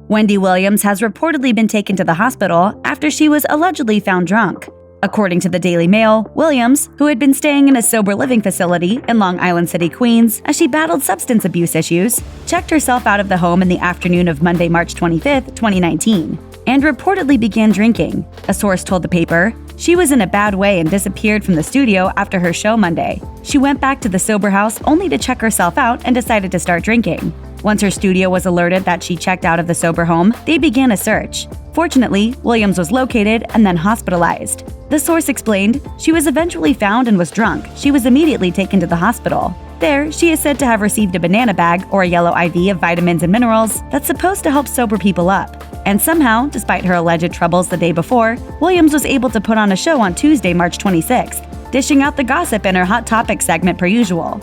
Wendy Williams has reportedly been taken to the hospital after she was allegedly found drunk. According to the Daily Mail, Williams, who had been staying in a sober living facility in Long Island City, Queens, as she battled substance abuse issues, checked herself out of the home in the afternoon of Monday, March 25, 2019, and reportedly began drinking. A source told the paper, "She was in a bad way and disappeared from the studio after her show Monday. She went back to the sober house only to check herself out and decided to start drinking. Once her studio was alerted that she checked out of the sober home, they began a search. Fortunately, Williams was located and then hospitalized." The source explained, "She was eventually found and was drunk. She was immediately taken to the hospital. There, she is said to have received a banana bag or a yellow IV of vitamins and minerals that's supposed to help sober people up. And somehow, despite her alleged troubles the day before, Williams was able to put on a show on Tuesday, March 26th, dishing out the gossip in her Hot Topics segment per usual."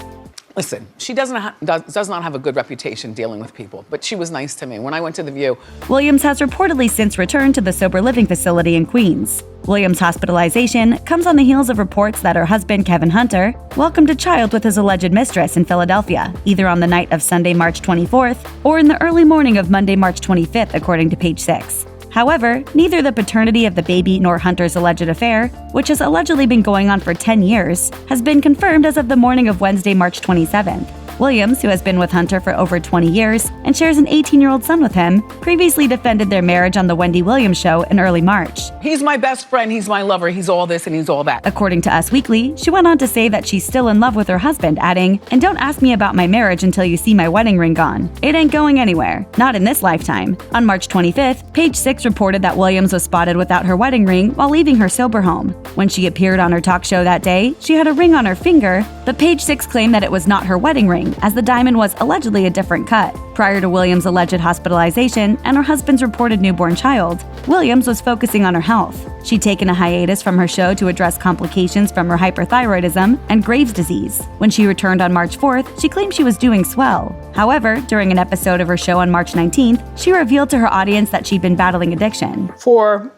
Listen, she does not have a good reputation dealing with people, but she was nice to me. When I went to The View. Williams has reportedly since returned to the sober living facility in Queens. Williams' hospitalization comes on the heels of reports that her husband, Kevin Hunter, welcomed a child with his alleged mistress in Philadelphia, either on the night of Sunday, March 24th, or in the early morning of Monday, March 25th, according to Page 6. However, neither the paternity of the baby nor Hunter's alleged affair, which has allegedly been going on for 10 years, has been confirmed as of the morning of Wednesday, March 27th. Williams, who has been with Hunter for over 20 years and shares an 18-year-old son with him, previously defended their marriage on The Wendy Williams Show in early March. "He's my best friend, he's my lover, he's all this and he's all that." According to Us Weekly, she went on to say that she's still in love with her husband, adding, "And don't ask me about my marriage until you see my wedding ring gone. It ain't going anywhere. Not in this lifetime." On March 25th, Page 6 reported that Williams was spotted without her wedding ring while leaving her sober home. When she appeared on her talk show that day, she had a ring on her finger, but Page 6 claimed that it was not her wedding ring, as the diamond was allegedly a different cut. Prior to Williams' alleged hospitalization and her husband's reported newborn child, Williams was focusing on her health. She'd taken a hiatus from her show to address complications from her hyperthyroidism and Graves' disease. When she returned on March 4th, she claimed she was doing swell. However, during an episode of her show on March 19th, she revealed to her audience that she'd been battling addiction. "For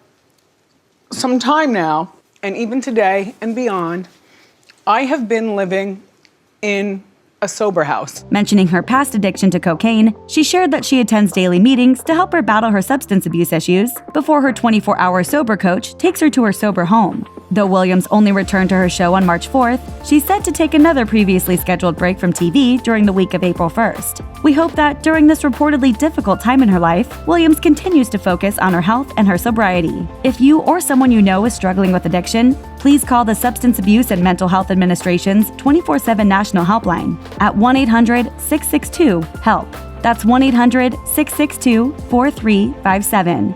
some time now, and even today and beyond, I have been living in a sober house." Mentioning her past addiction to cocaine, she shared that she attends daily meetings to help her battle her substance abuse issues before her 24-hour sober coach takes her to her sober home. Though Williams only returned to her show on March 4th, she's set to take another previously scheduled break from TV during the week of April 1st. We hope that during this reportedly difficult time in her life, Williams continues to focus on her health and her sobriety. If you or someone you know is struggling with addiction, please call the Substance Abuse and Mental Health Administration's 24/7 national helpline at 1-800-662-HELP. That's 1-800-662-4357.